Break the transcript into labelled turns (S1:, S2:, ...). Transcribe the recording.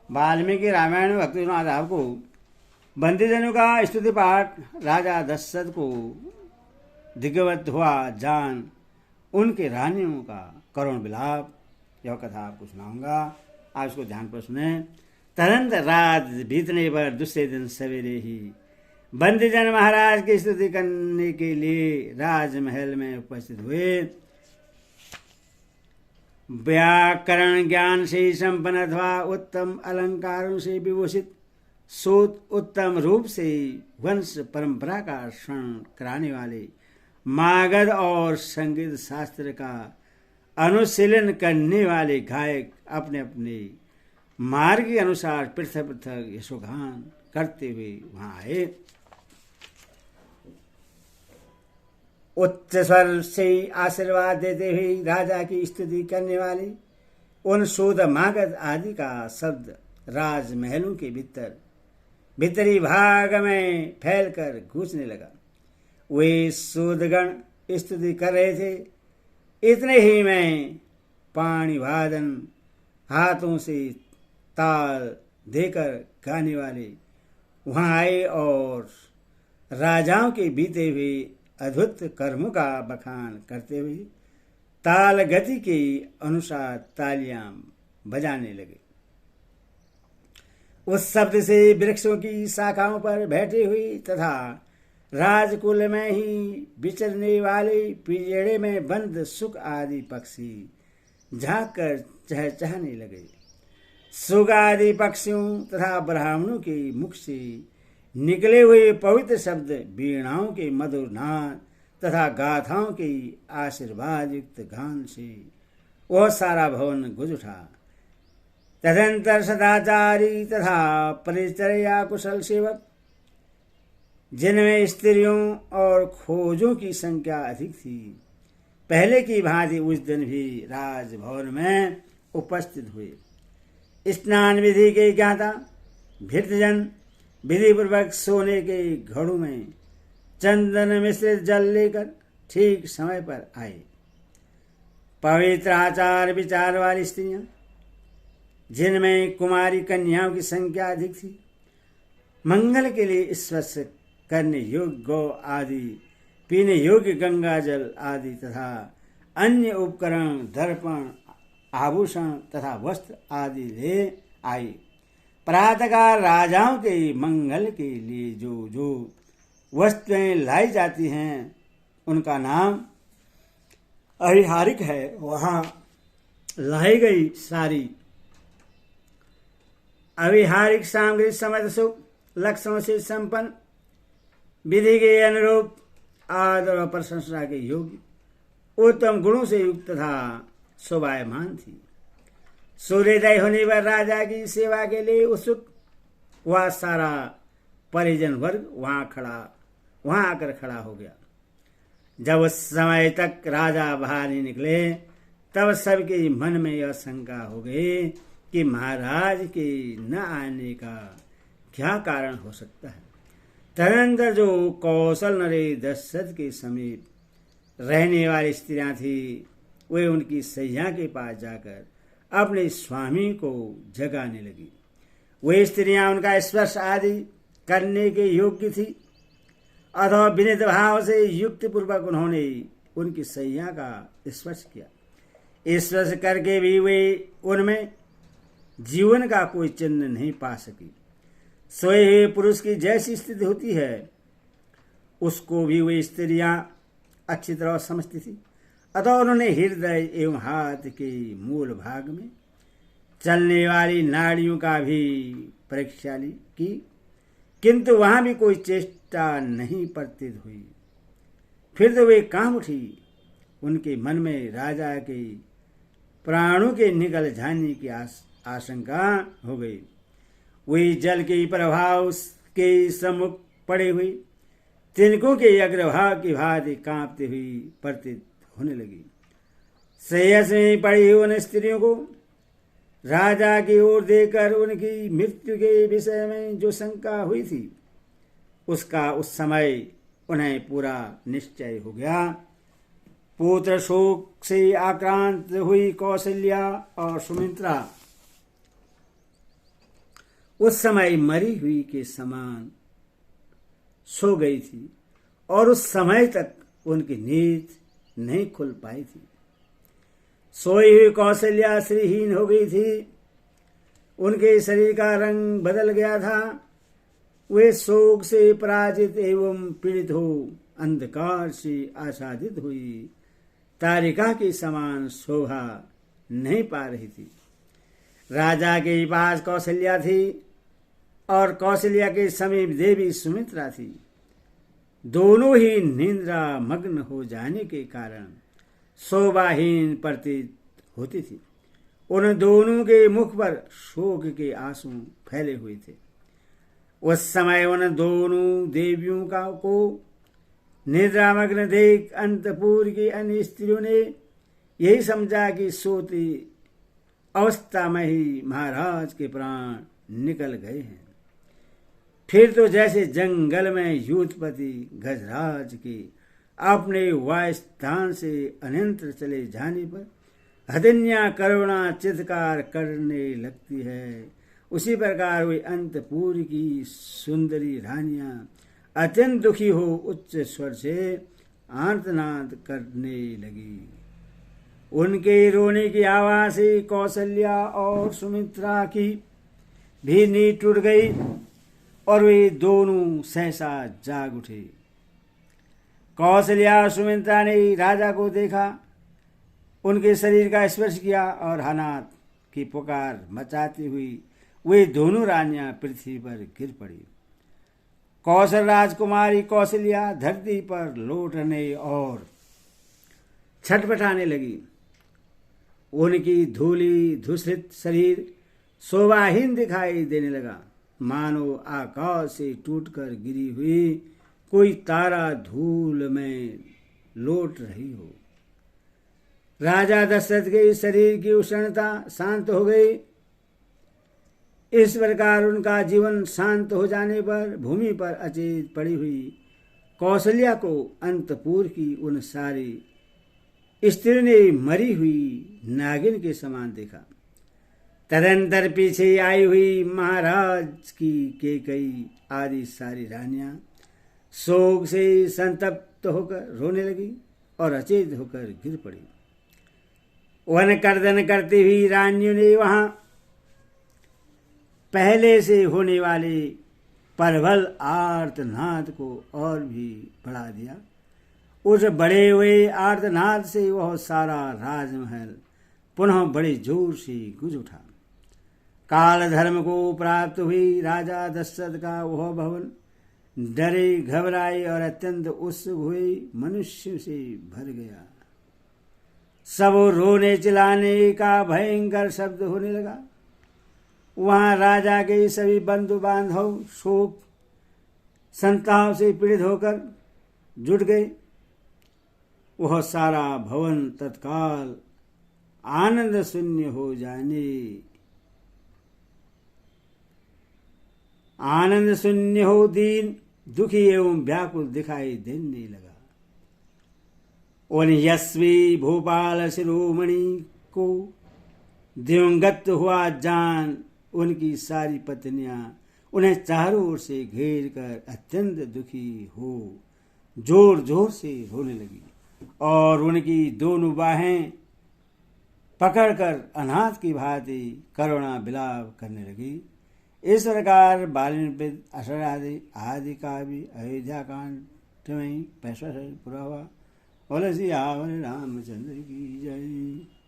S1: वाल्मीकि रामायण में भक्ति आधार को बंदीजनों का स्तुति पाठ राजा दशरथ को दिग्गत हुआ जान उनके रानियों का करुण विलाप। यह कथा आपको सुनाऊंगा, आप इसको ध्यान पर सुने। तुरंत रात बीतने पर दूसरे दिन सवेरे ही बंदीजन महाराज की स्तुति करने के लिए राजमहल में उपस्थित हुए। व्याकरण ज्ञान से संपन्न अथवा उत्तम अलंकारों से विभूषित सूत उत्तम रूप से वंश परंपरा का श्रवण कराने वाले मागध और संगीत शास्त्र का अनुशीलन करने वाले गायक अपने अपने मार्ग के अनुसार पृथक पृथक यशोगान करते हुए वहां आए। उच्च स्वर से आशीर्वाद देते हुए राजा की स्तुति करने वाले उन शोध मागध आदि का शब्द राजमहलों के भीतरी भाग में फैलकर गूंजने लगा। वे शोधगण स्तुति कर रहे थे, इतने ही में पाणिवादन हाथों से ताल देकर गाने वाले वहां आए और राजाओं के बीते हुए अद्भुत कर्मों का बखान करते हुए ताल गति के अनुसार तालियां बजाने लगे। उस शब्द से वृक्षों की शाखाओं पर बैठे हुए तथा राजकुल में ही विचरने वाले पिंजड़े में बंद सुख आदि पक्षी झांक कर चहचहाने लगे। सुख आदि पक्षियों तथा ब्राह्मणों के मुख से निकले हुए पवित्र शब्द, वीणाओं के मधुर नाद तथा गाथाओं के आशीर्वाद युक्त गान से वह सारा भवन गुंज उठा। तदंतर सदाचारी तथा परिचर्या कुशल सेवक, जिनमें स्त्रियों और खोजों की संख्या अधिक थी, पहले की भांति उस दिन भी राजभवन में उपस्थित हुए। स्नान विधि के ज्ञाता भृत्यजन विधि पूर्वक सोने के घड़ों में चंदन मिश्रित जल लेकर ठीक समय पर आए। पवित्र आचार विचार वाली स्त्रियां, जिनमें कुमारी कन्याओं की संख्या अधिक थी, मंगल के लिए स्पर्श करने योग्य गौ आदि, पीने योग्य गंगा जल आदि तथा अन्य उपकरण, दर्पण, आभूषण तथा वस्त्र आदि ले आई। प्रातःकाल राजाओं के मंगल के लिए जो जो वस्तुएं लाई जाती हैं उनका नाम आधिकारिक है। वहां लाई गई सारी आधिकारिक सामग्री समर्थ सुख लक्षणों से संपन्न, विधि के अनुरूप आदर और प्रशंसा के योग्य, उत्तम गुणों से युक्त तथा शोभायमान थी। सूर्योदय होने पर राजा की सेवा के लिए उत्सुक वह सारा परिजन वर्ग वहां आकर खड़ा हो गया। जब उस समय तक राजा बाहर नहीं निकले, तब सबके मन में यह शंका हो गई कि महाराज के न आने का क्या कारण हो सकता है। तदनंतर जो कौशल नरे दशरथ के समीप रहने वाली स्त्रियां थी, वे उनकी सैया के पास जाकर अपने स्वामी को जगाने लगी। वे स्त्रियां उनका स्पर्श आदि करने के योग्य थी, अथवा विनित भाव से युक्ति पूर्वक उन्होंने उनकी सैया का स्पर्श किया। स्पर्श करके भी वे उनमें जीवन का कोई चिन्ह नहीं पा सकी। सोए हुए पुरुष की जैसी स्थिति होती है, उसको भी वे स्त्रियां अच्छी तरह समझती थी। अतः उन्होंने हृदय एवं हाथ के मूल भाग में चलने वाली नाड़ियों का भी परीक्षा की, किंतु वहां भी कोई चेष्टा नहीं प्रतीत हुई। फिर तो वे काम उठी। उनके मन में राजा के प्राणों के निकल जाने की आशंका हो गई। वे जल के प्रभाव के सम्मुख पड़े हुए तिनकों के अग्रभाग की भांति कांपते हुई प्रतीत होने लगी। श्रेयस में पड़ी उन स्त्रियों को राजा की ओर देखकर उनकी मृत्यु के विषय में जो शंका हुई थी, उसका उस समय उन्हें पूरा निश्चय हो गया। पुत्र शोक से आक्रांत हुई कौशल्या और सुमित्रा उस समय मरी हुई के समान सो गई थी और उस समय तक उनकी नींद नहीं खुल पाई थी। सोई हुई कौशल्या श्रीहीन हो गई थी। उनके शरीर का रंग बदल गया था। वे शोक से पराजित एवं पीड़ित हो अंधकार से आच्छादित हुई तारिका के समान शोभा नहीं पा रही थी। राजा के पास कौशल्या थी और कौशल्या के समीप देवी सुमित्रा थी। दोनों ही निंद्रा मग्न हो जाने के कारण शोभाहीन प्रतीत होती थी। उन दोनों के मुख पर शोक के आंसू फैले हुए थे। उस समय उन दोनों देवियों को निद्रामग्न देख अंतपुर की अन्य स्त्रियों ने यही समझा कि सोती अवस्था में ही महाराज के प्राण निकल गए हैं। फिर तो जैसे जंगल में यूथपति गजराज के अपने वायस्थान से अनंतर चले जाने पर हथिनियां करुणा चित्कार करने लगती है, उसी प्रकार वे अंतपुर की सुंदरी रानियां अत्यंत दुखी हो उच्च स्वर से आर्तनाद करने लगी। उनके रोने की आवाज से कौशल्या और सुमित्रा की भी नींद टूट गई और वे दोनों सहसा जाग उठे। कौशल्या और सुमित्रा ने राजा को देखा, उनके शरीर का स्पर्श किया और हानात की पुकार मचाती हुई वे दोनों रानियां पृथ्वी पर गिर पड़ी। कौशल राजकुमारी कौशल्या धरती पर लौटने और छटपटाने लगी। उनकी धूली धूसरित शरीर शोभाहीन दिखाई देने लगा, मानो आकाश से टूटकर गिरी हुई कोई तारा धूल में लौट रही हो। राजा दशरथ के शरीर की उष्णता शांत हो गई। इस प्रकार उनका जीवन शांत हो जाने पर भूमि पर अचेत पड़ी हुई कौशल्या को अंतपुर की उन सारी स्त्रियों ने मरी हुई नागिन के समान देखा। तदंतर पीछे आई हुई महाराज की केकई आदि सारी रानियां शोक से संतप्त होकर रोने लगी और अचेत होकर गिर पड़ी। वन कर्दन करती हुई रानियों ने वहां पहले से होने वाले प्रबल आर्तनाद को और भी बढ़ा दिया। उस बड़े हुए आर्तनाद से वह सारा राजमहल पुनः बड़े जोर से गूंज उठा। काल धर्म को प्राप्त हुई राजा दशरथ का वह भवन डरे घबराए और अत्यंत उत्सुक हुए मनुष्य से भर गया। सब रोने चिल्लाने का भयंकर शब्द होने लगा। वहां राजा के सभी बंधु बांधव शोक संताप से पीड़ित होकर जुट गए। वह सारा भवन तत्काल आनंद शून्य हो जाने आनंद शून्य हो दीन दुखी एवं व्याकुल दिखाई देने लगा। उन यशस्वी भोपाल शिरोमणि को दिवंगत हुआ जान उनकी सारी पत्नियां उन्हें चारों ओर से घेर कर अत्यंत दुखी हो जोर जोर से रोने लगी और उनकी दोनों बाहें पकड़कर अनाथ की भांति करुणा विलाप करने लगी। इस प्रकार बालिन असर आदि का भी अयोध्या कांड में 65 पूरा हुआ। बोले श्री रामचंद्र की जय।